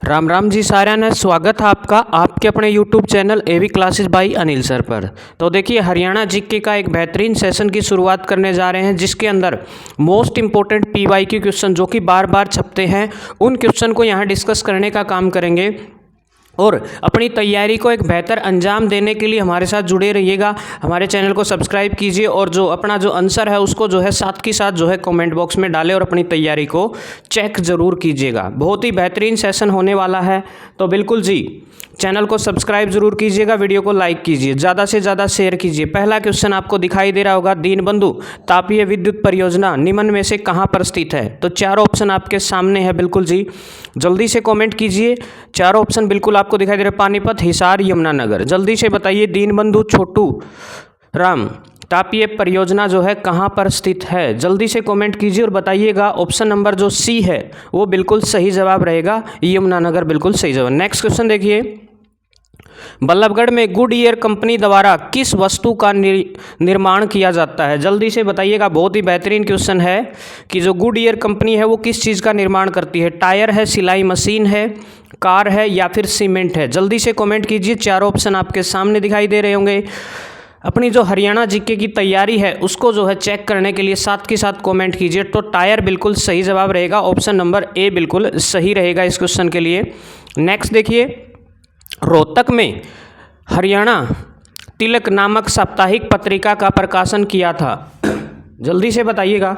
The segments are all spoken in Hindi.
राम राम जी साਰਿਆਂ ने स्वागत है आपका आपके अपने YouTube channel AV classes by Anil sir पर। तो देखिए हरियाणा जीके का एक बेहतरीन सेशन की शुरुआत करने जा रहे हैं जिसके अंदर मोस्ट इंपॉर्टेंट PYQ क्वेश्चन जो कि बार बार छपते हैं उन क्वेश्चन को यहाँ डिस्कस करने का काम करेंगे और अपनी तैयारी को एक बेहतर अंजाम देने के लिए हमारे साथ जुड़े रहिएगा। हमारे चैनल को सब्सक्राइब कीजिए और जो अपना जो आंसर है उसको जो है साथ के साथ जो है कमेंट बॉक्स में डालें और अपनी तैयारी को चेक ज़रूर कीजिएगा। बहुत ही बेहतरीन सेशन होने वाला है, तो बिल्कुल जी चैनल को सब्सक्राइब जरूर कीजिएगा, वीडियो को लाइक कीजिए, ज़्यादा से ज़्यादा शेयर कीजिए। पहला क्वेश्चन आपको दिखाई दे रहा होगा, दीनबंधु तापीय विद्युत परियोजना निम्न में से कहाँ पर स्थित है? तो चारों ऑप्शन आपके सामने है, बिल्कुल जी जल्दी से कमेंट कीजिए। चारों ऑप्शन बिल्कुल आपको दिखाई दे रहे हैं, पानीपत, हिसार, यमुनानगर। जल्दी से बताइए दीनबंधु छोटू राम तापीय परियोजना जो है कहाँ पर स्थित है? जल्दी से कमेंट कीजिए और बताइएगा। ऑप्शन नंबर जो सी है वो बिल्कुल सही जवाब रहेगा, यमुनानगर बिल्कुल सही जवाब। नेक्स्ट क्वेश्चन देखिए, बल्लभगढ़ में गुडईयर कंपनी द्वारा किस वस्तु का निर्माण किया जाता है? जल्दी से बताइएगा। बहुत ही बेहतरीन क्वेश्चन है कि जो गुडईयर कंपनी है वो किस चीज़ का निर्माण करती है? टायर है, सिलाई मशीन है, कार है या फिर सीमेंट है? जल्दी से कमेंट कीजिए। चारों ऑप्शन आपके सामने दिखाई दे रहे होंगे। अपनी जो हरियाणा जीके की तैयारी है उसको जो है चेक करने के लिए साथ के साथ कमेंट कीजिए। तो टायर बिल्कुल सही जवाब रहेगा, ऑप्शन नंबर ए बिल्कुल सही रहेगा इस क्वेश्चन के लिए। नेक्स्ट देखिए, रोहतक में हरियाणा तिलक नामक साप्ताहिक पत्रिका का प्रकाशन किया था? जल्दी से बताइएगा।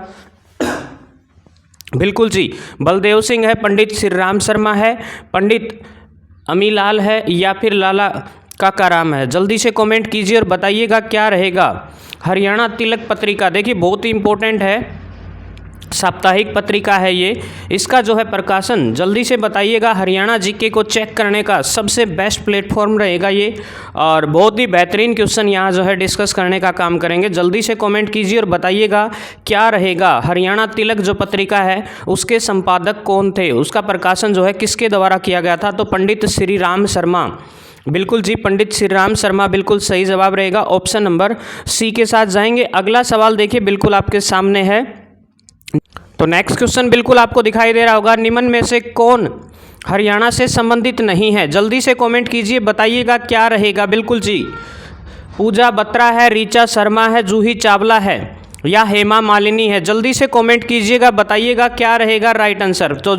बिल्कुल जी बलदेव सिंह है, पंडित श्री राम शर्मा है, पंडित अमीलाल है या फिर लाला काकाराम है? जल्दी से कमेंट कीजिए और बताइएगा क्या रहेगा। हरियाणा तिलक पत्रिका देखिए बहुत ही इंपॉर्टेंट है, साप्ताहिक पत्रिका है ये, इसका जो है प्रकाशन जल्दी से बताइएगा। हरियाणा जीके को चेक करने का सबसे बेस्ट प्लेटफॉर्म रहेगा ये, और बहुत ही बेहतरीन क्वेश्चन यहाँ जो है डिस्कस करने का काम करेंगे। जल्दी से कमेंट कीजिए और बताइएगा क्या रहेगा। हरियाणा तिलक जो पत्रिका है उसके संपादक कौन थे, उसका प्रकाशन जो है किसके द्वारा किया गया था? तो पंडित श्री राम शर्मा, बिल्कुल जी पंडित श्री राम शर्मा बिल्कुल सही जवाब रहेगा, ऑप्शन नंबर सी के साथ जाएंगे। अगला सवाल देखिए बिल्कुल आपके सामने है। तो नेक्स्ट क्वेश्चन बिल्कुल आपको दिखाई दे रहा होगा, निम्न में से कौन हरियाणा से संबंधित नहीं है? जल्दी से कमेंट कीजिए, बताइएगा क्या रहेगा। बिल्कुल जी पूजा बत्रा है, ऋचा शर्मा है, जूही चावला है या हेमा मालिनी है? जल्दी से कमेंट कीजिएगा, बताइएगा क्या रहेगा राइट आंसर। तो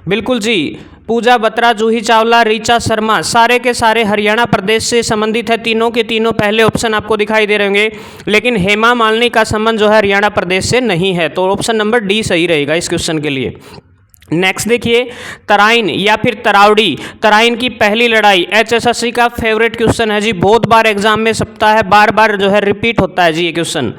बिल्कुल जी पूजा बत्रा, जूही चावला, ऋचा शर्मा सारे के सारे हरियाणा प्रदेश से संबंधित है। तीनों के तीनों पहले ऑप्शन आपको दिखाई दे रहे होंगे, लेकिन हेमा मालिनी का संबंध जो है हरियाणा प्रदेश से नहीं है, तो ऑप्शन नंबर डी सही रहेगा इस क्वेश्चन के लिए। नेक्स्ट देखिए, तराइन या फिर तरावड़ी, तराइन की पहली लड़ाई HSSC का फेवरेट क्वेश्चन है जी, बहुत बार एग्जाम में छपता है, बार बार जो है रिपीट होता है जी ये क्वेश्चन।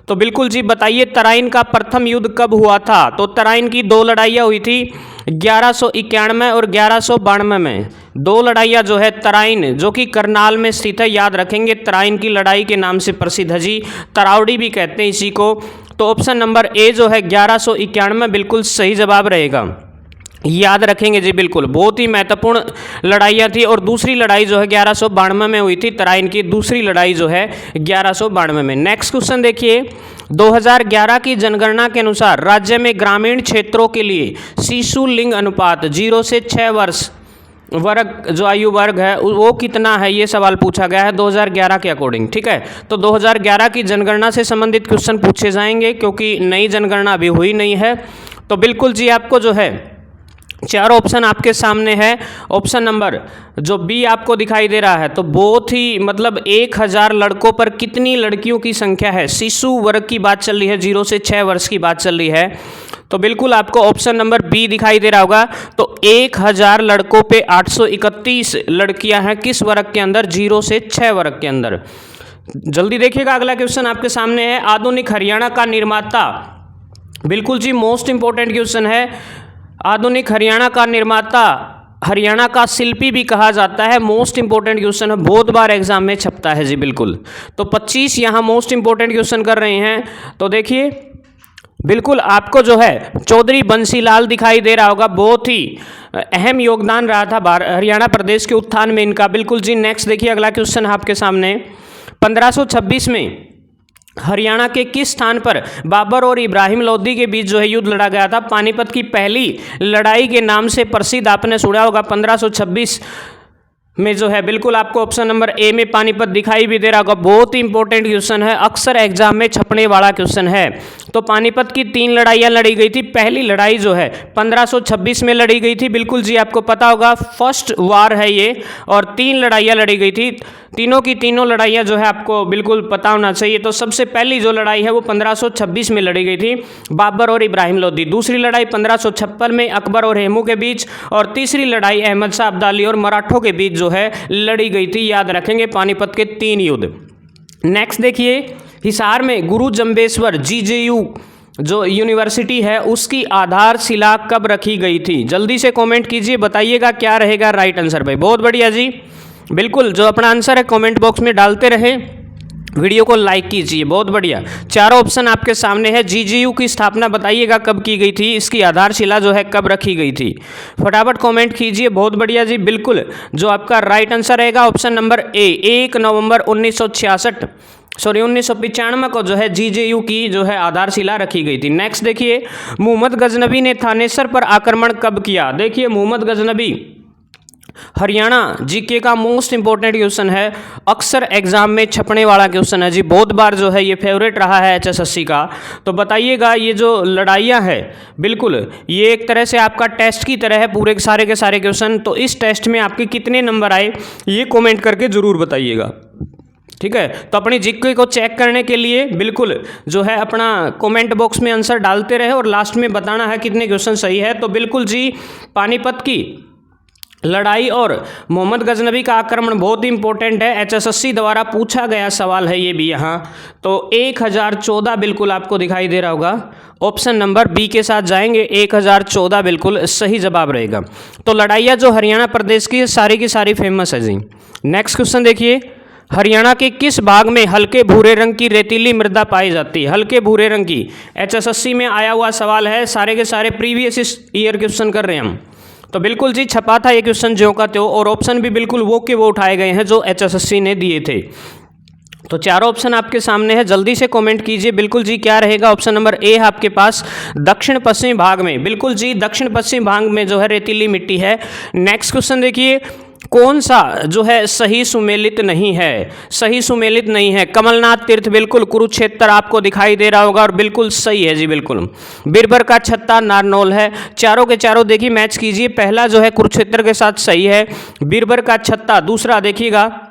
तो बिल्कुल जी बताइए तराइन का प्रथम युद्ध कब हुआ था? तो तराइन की दो लड़ाइयाँ हुई थी 1191 और 1192 में। दो लड़ाइयाँ जो है तराइन जो कि करनाल में स्थित है, याद रखेंगे तराइन की लड़ाई के नाम से प्रसिद्ध है जी, तरावड़ी भी कहते हैं इसी को। तो ऑप्शन नंबर ए जो है 1191 बिल्कुल सही जवाब रहेगा, याद रखेंगे जी बिल्कुल। बहुत ही महत्वपूर्ण लड़ाइयाँ थी और दूसरी लड़ाई जो है 1192 में हुई थी, तराइन की दूसरी लड़ाई जो है 1192 में। नेक्स्ट क्वेश्चन देखिए, 2011 की जनगणना के अनुसार राज्य में ग्रामीण क्षेत्रों के लिए शिशु लिंग अनुपात 0 से 6 वर्ष वर्ग जो आयु वर्ग है वो कितना है, ये सवाल पूछा गया है 2011 के अकॉर्डिंग। ठीक है, तो 2011 की जनगणना से संबंधित क्वेश्चन पूछे जाएंगे क्योंकि नई जनगणना अभी हुई नहीं है। तो बिल्कुल जी आपको जो है चारों ऑप्शन आपके सामने है, ऑप्शन नंबर जो बी आपको दिखाई दे रहा है। तो बहुत ही मतलब 1000 लड़कों पर कितनी लड़कियों की संख्या है, शिशु वर्ग की बात चल रही है, 0 से 6 वर्ष की बात चल रही है। तो बिल्कुल आपको ऑप्शन नंबर बी दिखाई दे रहा होगा। तो 1000 लड़कों पे 831 लड़कियां हैं किस वर्ग के अंदर? 0 से 6 वर्ग के अंदर। जल्दी देखिएगा, अगला क्वेश्चन आपके सामने है, आधुनिक हरियाणा का निर्माता, बिल्कुल जी मोस्ट इंपॉर्टेंट क्वेश्चन है। आधुनिक हरियाणा का निर्माता हरियाणा का शिल्पी भी कहा जाता है, मोस्ट इंपॉर्टेंट क्वेश्चन है, बहुत बार एग्जाम में छपता है जी बिल्कुल। तो 25 यहाँ मोस्ट इंपॉर्टेंट क्वेश्चन कर रहे हैं। तो देखिए बिल्कुल आपको जो है चौधरी बंसीलाल दिखाई दे रहा होगा, बहुत ही अहम योगदान रहा था हरियाणा प्रदेश के उत्थान में इनका। बिल्कुल जी नेक्स्ट देखिए, अगला क्वेश्चन आपके सामने, 1526 में हरियाणा के किस स्थान पर बाबर और इब्राहिम लोदी के बीच जो है युद्ध लड़ा गया था? पानीपत की पहली लड़ाई के नाम से प्रसिद्ध, आपने सुना होगा, 1526 में जो है। बिल्कुल आपको ऑप्शन नंबर ए में पानीपत दिखाई भी दे रहा होगा। बहुत ही इंपॉर्टेंट क्वेश्चन है, अक्सर एग्जाम में छपने वाला क्वेश्चन है। तो पानीपत की 3 लड़ाइयाँ लड़ी गई थी। पहली लड़ाई जो है 1526 में लड़ी गई थी, बिल्कुल जी आपको पता होगा, फर्स्ट वार है ये। और 3 लड़ाइयाँ लड़ी गई थी, तीनों की तीनों लड़ाइयाँ जो है आपको बिल्कुल पता होना चाहिए। तो सबसे पहली जो लड़ाई है वो 1526 में लड़ी गई थी, बाबर और इब्राहिम लोदी। दूसरी लड़ाई 1556 में अकबर और हेमू के बीच, और तीसरी लड़ाई अहमद शाह अब्दाली और मराठों के बीच जो है लड़ी गई थी। याद रखेंगे पानीपत के 3 युद्ध। नेक्स्ट देखिए, हिसार में गुरु जम्बेश्वर GJU जो यूनिवर्सिटी है उसकी आधारशिला कब रखी गई थी? जल्दी से कमेंट कीजिए, बताइएगा क्या रहेगा राइट आंसर भाई। बहुत बढ़िया जी, बिल्कुल जो अपना आंसर है कमेंट बॉक्स में डालते रहें, वीडियो को लाइक कीजिए। बहुत बढ़िया, चारों ऑप्शन आपके सामने है। GJU की स्थापना बताइएगा कब की गई थी, इसकी आधारशिला जो है कब रखी गई थी, फटाफट कमेंट कीजिए। बहुत बढ़िया जी, बिल्कुल जो आपका राइट आंसर रहेगा ऑप्शन नंबर ए, 1 नवंबर 1995 को जो है GJU की जो है आधारशिला रखी गई थी। नेक्स्ट देखिए, मोहम्मद गजनबी ने थानेसर पर आक्रमण कब किया? देखिए मोहम्मद गजनबी हरियाणा जीके का मोस्ट इंपॉर्टेंट क्वेश्चन है, अक्सर एग्जाम में छपने वाला क्वेश्चन है जी। बहुत बार जो है ये फेवरेट रहा है HSSC का। तो बताइएगा ये जो लड़ाइयाँ है, बिल्कुल ये एक तरह से आपका टेस्ट की तरह है, पूरे के सारे क्वेश्चन। तो इस टेस्ट में आपके कितने नंबर आए ये कमेंट करके ज़रूर बताइएगा, ठीक है। तो अपनी जीके को चेक करने के लिए बिल्कुल जो है अपना कमेंट बॉक्स में आंसर डालते रहे और लास्ट में बताना है कितने क्वेश्चन सही है। तो बिल्कुल जी, पानीपत की लड़ाई और मोहम्मद गजनबी का आक्रमण बहुत ही इंपॉर्टेंट है, HSSC द्वारा पूछा गया सवाल है ये भी यहाँ। तो 1014 बिल्कुल आपको दिखाई दे रहा होगा, ऑप्शन नंबर बी के साथ जाएंगे, 1014 बिल्कुल सही जवाब रहेगा। तो लड़ाइयाँ जो हरियाणा प्रदेश की सारी फेमस है जी। नेक्स्ट क्वेश्चन देखिए, हरियाणा के किस भाग में हल्के भूरे रंग की रेतीली मृदा पाई जाती है? हल्के भूरे रंग की, HSSC में आया हुआ सवाल है, सारे के सारे प्रीवियस ईयर क्वेश्चन कर रहे हैं हम। तो बिल्कुल जी छपा था ये क्वेश्चन ज्यों का त्यों, और ऑप्शन भी बिल्कुल वो के वो उठाए गए हैं जो HSSC ने दिए थे। तो चारों ऑप्शन आपके सामने है, जल्दी से कमेंट कीजिए। बिल्कुल जी क्या रहेगा? ऑप्शन नंबर ए है आपके पास, दक्षिण पश्चिमी भाग में। बिल्कुल जी दक्षिण पश्चिमी भाग में जो है रेतीली मिट्टी है। नेक्स्ट क्वेश्चन देखिए, कौन सा जो है सही सुमेलित नहीं है? सही सुमेलित नहीं है, कमलनाथ तीर्थ बिल्कुल कुरुक्षेत्र आपको दिखाई दे रहा होगा और बिल्कुल सही है जी। बिल्कुल बीरबर का छत्ता नारनौल है। चारों के चारों देखिए मैच कीजिए, पहला जो है कुरुक्षेत्र के साथ सही है, बीरबर का छत्ता। दूसरा देखिएगा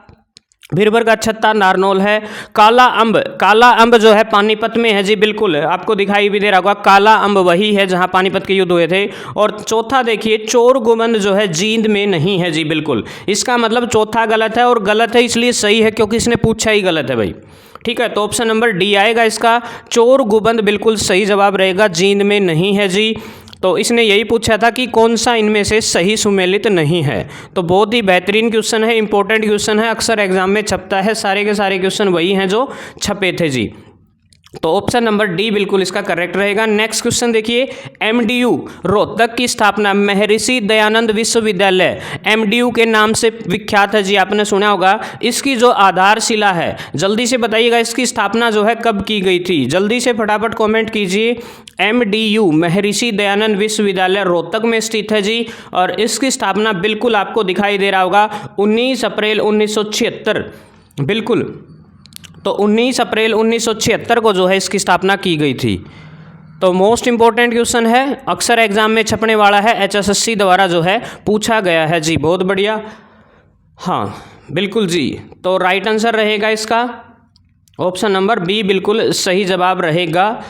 बीरबर का छत्ता नारनौल है। काला अंब जो है पानीपत में है जी, बिल्कुल आपको दिखाई भी दे रहा होगा, काला अंब वही है जहां पानीपत के युद्ध हुए थे। और चौथा देखिए, चोर गुमंद जो है जींद में नहीं है जी, बिल्कुल इसका मतलब चौथा गलत है, और गलत है इसलिए सही है क्योंकि इसने पूछा ही गलत है भाई, ठीक है। तो ऑप्शन नंबर डी आएगा इसका, चोर गुबंद बिल्कुल सही जवाब रहेगा, जींद में नहीं है जी। तो इसने यही पूछा था कि कौन सा इनमें से सही सुमेलित नहीं है। तो बहुत ही बेहतरीन क्वेश्चन है, इंपॉर्टेंट क्वेश्चन है, अक्सर एग्जाम में छपता है, सारे के सारे क्वेश्चन वही हैं जो छपे थे जी। तो ऑप्शन नंबर डी बिल्कुल इसका करेक्ट रहेगा। नेक्स्ट क्वेश्चन देखिए, MDU रोहतक की स्थापना महर्षि दयानंद विश्वविद्यालय MDU के नाम से विख्यात है जी, आपने सुना होगा। इसकी जो आधारशिला है, जल्दी से बताइएगा इसकी स्थापना जो है कब की गई थी? जल्दी से फटाफट कमेंट कीजिए। MDU महर्षि दयानंद विश्वविद्यालय रोहतक में स्थित है जी, और इसकी स्थापना बिल्कुल आपको दिखाई दे रहा होगा 19 अप्रैल 1976, बिल्कुल। तो 19 अप्रैल 1976 को जो है इसकी स्थापना की गई थी। तो मोस्ट इंपॉर्टेंट क्वेश्चन है, अक्सर एग्जाम में छपने वाला है, HSSC द्वारा जो है पूछा गया है जी। बहुत बढ़िया, हाँ बिल्कुल जी। तो राइट आंसर रहेगा इसका ऑप्शन नंबर बी, बिल्कुल सही जवाब रहेगा।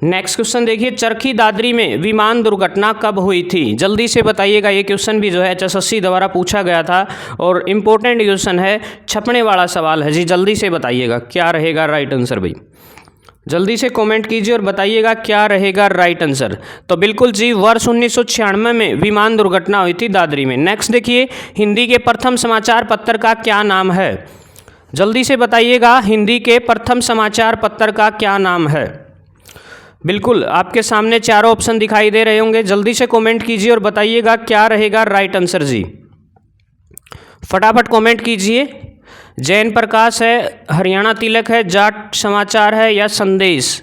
नेक्स्ट क्वेश्चन देखिए, चरखी दादरी में विमान दुर्घटना कब हुई थी? जल्दी से बताइएगा, ये क्वेश्चन भी जो है HSSC द्वारा पूछा गया था और इम्पोर्टेंट क्वेश्चन है, छपने वाला सवाल है जी। जल्दी से बताइएगा क्या रहेगा राइट आंसर भाई, जल्दी से कमेंट कीजिए और बताइएगा क्या रहेगा राइट आंसर। तो बिल्कुल जी वर्ष 1996 में विमान दुर्घटना हुई थी दादरी में। नेक्स्ट देखिए, हिंदी के प्रथम समाचार पत्र का क्या नाम है? जल्दी से बताइएगा, हिंदी के प्रथम समाचार पत्र का क्या नाम है? बिल्कुल आपके सामने चारों ऑप्शन दिखाई दे रहे होंगे, जल्दी से कमेंट कीजिए और बताइएगा क्या रहेगा राइट आंसर जी। फटाफट कमेंट कीजिए, जैन प्रकाश है, हरियाणा तिलक है, जाट समाचार है या संदेश।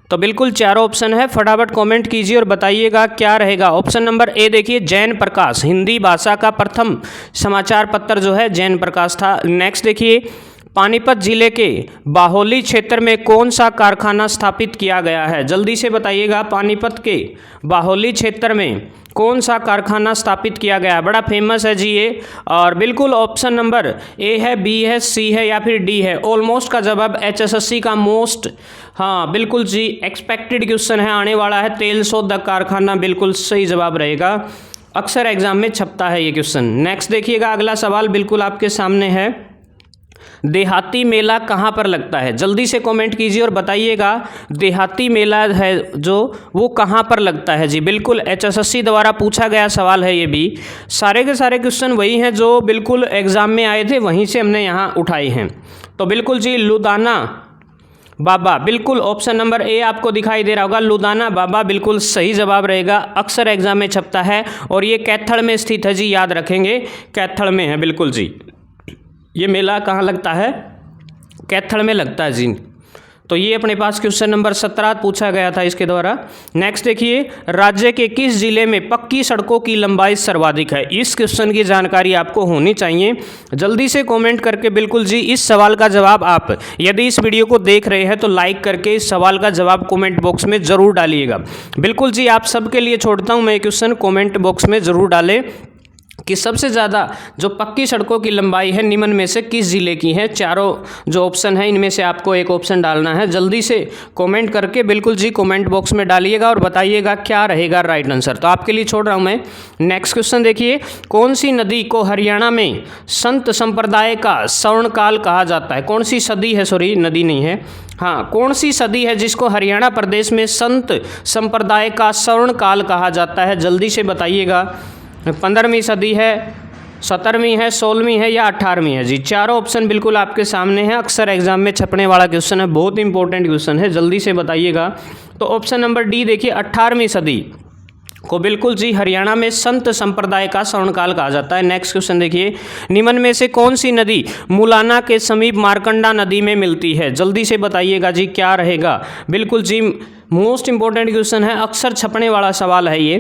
तो बिल्कुल चारों ऑप्शन है, फटाफट कमेंट कीजिए और बताइएगा क्या रहेगा। ऑप्शन नंबर ए देखिए, जैन प्रकाश, हिंदी भाषा का प्रथम समाचार पत्र जो है जैन प्रकाश था। नेक्स्ट देखिए, पानीपत जिले के बाहोली क्षेत्र में कौन सा कारखाना स्थापित किया गया है? जल्दी से बताइएगा, पानीपत के बाहोली क्षेत्र में कौन सा कारखाना स्थापित किया गया है? बड़ा फेमस है जी ये। और बिल्कुल ऑप्शन नंबर ए है, बी है, सी है या फिर डी है। ऑलमोस्ट का जवाब HSSC का मोस्ट, हाँ बिल्कुल जी, एक्सपेक्टेड क्वेश्चन है, आने वाला है, तेल शोधक कारखाना बिल्कुल सही जवाब रहेगा। अक्सर एग्जाम में छपता है ये क्वेश्चन। नेक्स्ट देखिएगा, अगला सवाल बिल्कुल आपके सामने है, देहाती मेला कहाँ पर लगता है? जल्दी से कमेंट कीजिए और बताइएगा देहाती मेला है जो वो कहाँ पर लगता है जी। बिल्कुल HSSC द्वारा पूछा गया सवाल है ये भी। सारे के सारे क्वेश्चन वही हैं जो बिल्कुल एग्ज़ाम में आए थे, वहीं से हमने यहाँ उठाए हैं। तो बिल्कुल जी, लुधियाना बाबा, बिल्कुल ऑप्शन नंबर ए आपको दिखाई दे रहा होगा, लुधियाना बाबा बिल्कुल सही जवाब रहेगा। अक्सर एग्जाम में छपता है और ये कैथल में स्थित है जी, याद रखेंगे, कैथल में है बिल्कुल जी। ये मेला कहाँ लगता है? कैथल में लगता है जी। तो ये अपने पास क्वेश्चन नंबर 17 पूछा गया था इसके द्वारा। नेक्स्ट देखिए, राज्य के किस जिले में पक्की सड़कों की लंबाई सर्वाधिक है? इस क्वेश्चन की जानकारी आपको होनी चाहिए। जल्दी से कमेंट करके बिल्कुल जी इस सवाल का जवाब, आप यदि इस वीडियो को देख रहे हैं तो लाइक करके इस सवाल का जवाब कमेंट बॉक्स में ज़रूर डालिएगा। बिल्कुल जी, आप सबके लिए छोड़ता हूँ मैं क्वेश्चन, कमेंट बॉक्स में ज़रूर डालें कि सबसे ज़्यादा जो पक्की सड़कों की लंबाई है निम्न में से किस ज़िले की है। चारों जो ऑप्शन है इनमें से आपको एक ऑप्शन डालना है। जल्दी से कमेंट करके बिल्कुल जी कमेंट बॉक्स में डालिएगा और बताइएगा क्या रहेगा राइट आंसर। तो आपके लिए छोड़ रहा हूँ मैं। नेक्स्ट क्वेश्चन देखिए, कौन सी नदी को हरियाणा में संत संप्रदाय का स्वर्णकाल कहा जाता है? कौन सी सदी है, सॉरी नदी नहीं है, हाँ कौन सी सदी है जिसको हरियाणा प्रदेश में संत संप्रदाय का स्वर्णकाल कहा जाता है? जल्दी से बताइएगा। 15वीं सदी है, 17वीं है, 16वीं है या 18वीं है जी। चारों ऑप्शन बिल्कुल आपके सामने हैं, अक्सर एग्जाम में छपने वाला क्वेश्चन है, बहुत इंपॉर्टेंट क्वेश्चन है, जल्दी से बताइएगा। तो ऑप्शन नंबर डी देखिए, 18वीं सदी को बिल्कुल जी हरियाणा में संत संप्रदाय का स्वर्णकाल कहा जाता है। नेक्स्ट क्वेश्चन देखिए, निम्न में से कौन सी नदी मुलाना के समीप मार्कंडा नदी में मिलती है? जल्दी से बताइएगा जी क्या रहेगा। बिल्कुल जी मोस्ट इंपॉर्टेंट क्वेश्चन है, अक्सर छपने वाला सवाल है ये।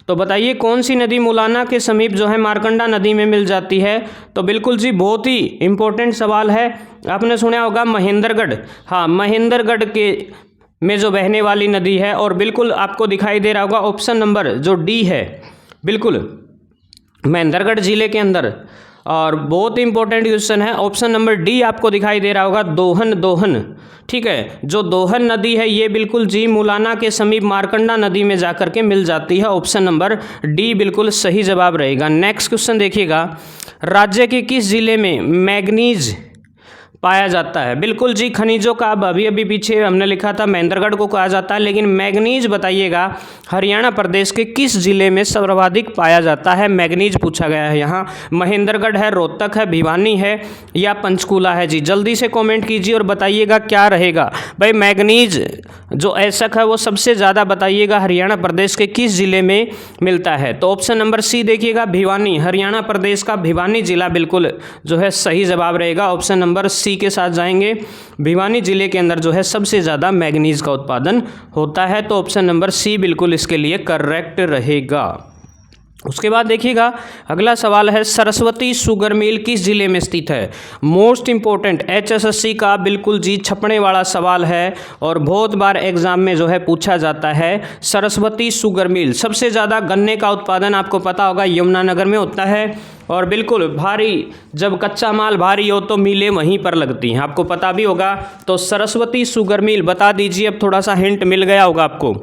तो बताइए कौन सी नदी मुलाना के समीप जो है मार्कंडा नदी में मिल जाती है? तो बिल्कुल जी बहुत ही इंपॉर्टेंट सवाल है, आपने सुना होगा महेंद्रगढ़, हाँ महेंद्रगढ़ के में जो बहने वाली नदी है। और बिल्कुल आपको दिखाई दे रहा होगा ऑप्शन नंबर जो डी है, बिल्कुल महेंद्रगढ़ जिले के अंदर। और बहुत इंपॉर्टेंट क्वेश्चन है, ऑप्शन नंबर डी आपको दिखाई दे रहा होगा, दोहन, ठीक है। जो दोहन नदी है ये बिल्कुल जी मुलाना के समीप मार्कंडा नदी में जाकर के मिल जाती है। ऑप्शन नंबर डी बिल्कुल सही जवाब रहेगा। नेक्स्ट क्वेश्चन देखिएगा, राज्य के किस जिले में मैग्नीज पाया जाता है? बिल्कुल जी खनिजों का, अब अभी पीछे हमने लिखा था महेंद्रगढ़ को कहा जाता है, लेकिन मैग्नीज बताइएगा हरियाणा प्रदेश के किस जिले में सर्वाधिक पाया जाता है? मैग्नीज पूछा गया है यहाँ। महेंद्रगढ़ है, रोहतक है, भिवानी है या पंचकूला है जी। जल्दी से कमेंट कीजिए और बताइएगा क्या रहेगा भाई। मैग्नीज जो ऐसक है वो सबसे ज़्यादा बताइएगा हरियाणा प्रदेश के किस जिले में मिलता है? तो ऑप्शन नंबर सी देखिएगा, भिवानी, हरियाणा प्रदेश का भिवानी जिला बिल्कुल जो है सही जवाब रहेगा। ऑप्शन नंबर सी के साथ जाएंगे, भिवानी जिले के अंदर जो है सबसे ज़्यादा मैग्नीज का उत्पादन होता है। तो ऑप्शन नंबर सी बिल्कुल इसके लिए करेक्ट रहेगा। उसके बाद देखिएगा अगला सवाल है, सरस्वती शुगर मिल किस जिले में स्थित है? मोस्ट इंपॉर्टेंट HSSC का बिल्कुल जी छपने वाला सवाल है और बहुत बार एग्जाम में जो है पूछा जाता है। सरस्वती शुगर मिल, सबसे ज़्यादा गन्ने का उत्पादन आपको पता होगा यमुनानगर में होता है। और बिल्कुल भारी, जब कच्चा माल भारी हो तो मिलें वहीं पर लगती हैं, आपको पता भी होगा। तो सरस्वती शुगर मिल बता दीजिए, अब थोड़ा सा हिंट मिल गया होगा आपको।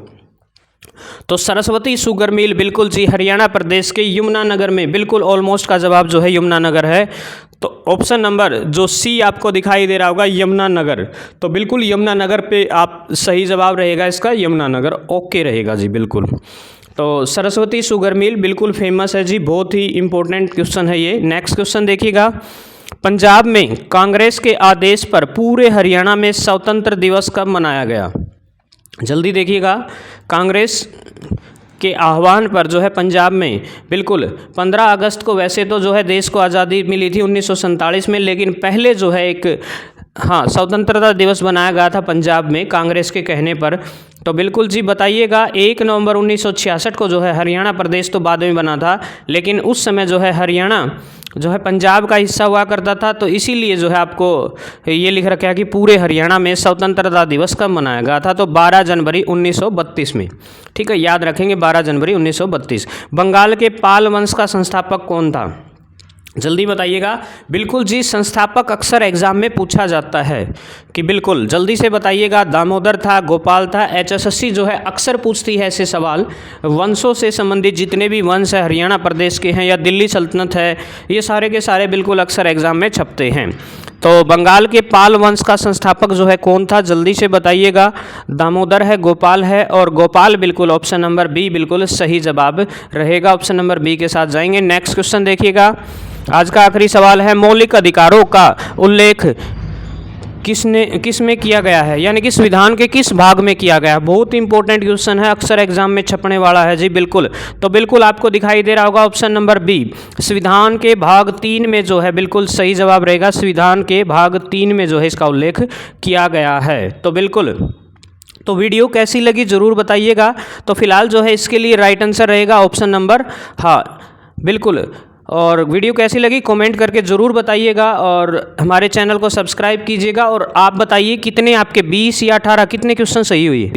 तो सरस्वती शुगर मिल बिल्कुल जी हरियाणा प्रदेश के यमुनानगर में, बिल्कुल ऑलमोस्ट का जवाब जो है यमुनानगर है। तो ऑप्शन नंबर जो सी आपको दिखाई दे रहा होगा यमुनानगर, तो बिल्कुल यमुनानगर पे आप सही जवाब रहेगा इसका, यमुनानगर ओके रहेगा जी बिल्कुल। तो सरस्वती शुगर मिल बिल्कुल फेमस है जी, बहुत ही इंपॉर्टेंट क्वेश्चन है ये। नेक्स्ट क्वेश्चन देखिएगा, पंजाब में कांग्रेस के आदेश पर पूरे हरियाणा में स्वतंत्र दिवस कब मनाया गया? जल्दी देखिएगा, कांग्रेस के आह्वान पर जो है पंजाब में बिल्कुल 15 अगस्त को वैसे तो जो है देश को आज़ादी मिली थी 1947 में, लेकिन पहले जो है एक स्वतंत्रता दिवस बनाया गया था पंजाब में कांग्रेस के कहने पर। तो बिल्कुल जी बताइएगा 1 नवंबर 1966 को जो है हरियाणा प्रदेश तो बाद में बना था, लेकिन उस समय जो है हरियाणा जो है पंजाब का हिस्सा हुआ करता था, तो इसीलिए जो है आपको ये लिख रखा है कि पूरे हरियाणा में स्वतंत्रता दिवस कब मनाया गया था, तो 12 जनवरी 1932 में। ठीक है, याद रखेंगे 12 जनवरी 1932। बंगाल के पाल वंश का संस्थापक कौन था, जल्दी बताइएगा। बिल्कुल जी, संस्थापक अक्सर एग्जाम में पूछा जाता है कि बिल्कुल जल्दी से बताइएगा। दामोदर था, गोपाल था। HSSC जो है अक्सर पूछती है ऐसे सवाल, वंशों से संबंधित जितने भी वंश है हरियाणा प्रदेश के हैं या दिल्ली सल्तनत है, ये सारे के सारे बिल्कुल अक्सर एग्जाम में छपते हैं। तो बंगाल के पाल वंश का संस्थापक जो है कौन था, जल्दी से बताइएगा। दामोदर है, गोपाल है, और गोपाल बिल्कुल ऑप्शन नंबर बी बिल्कुल सही जवाब रहेगा। ऑप्शन नंबर बी के साथ जाएंगे। नेक्स्ट क्वेश्चन देखिएगा, आज का आखिरी सवाल है, मौलिक अधिकारों का उल्लेख किस में किया गया है, यानी कि संविधान के किस भाग में किया गया है। बहुत इंपॉर्टेंट क्वेश्चन है, अक्सर एग्जाम में छपने वाला है जी बिल्कुल। तो बिल्कुल आपको दिखाई दे रहा होगा ऑप्शन नंबर बी, संविधान के भाग 3 में जो है बिल्कुल सही जवाब रहेगा। संविधान के भाग 3 में जो है इसका उल्लेख किया गया है। तो बिल्कुल, तो वीडियो कैसी लगी ज़रूर बताइएगा। तो फिलहाल जो है इसके लिए राइट आंसर रहेगा ऑप्शन नंबर बिल्कुल। और वीडियो कैसी लगी कमेंट करके ज़रूर बताइएगा, और हमारे चैनल को सब्सक्राइब कीजिएगा। और आप बताइए कितने आपके 20 या 18 कितने क्वेश्चन सही हुई।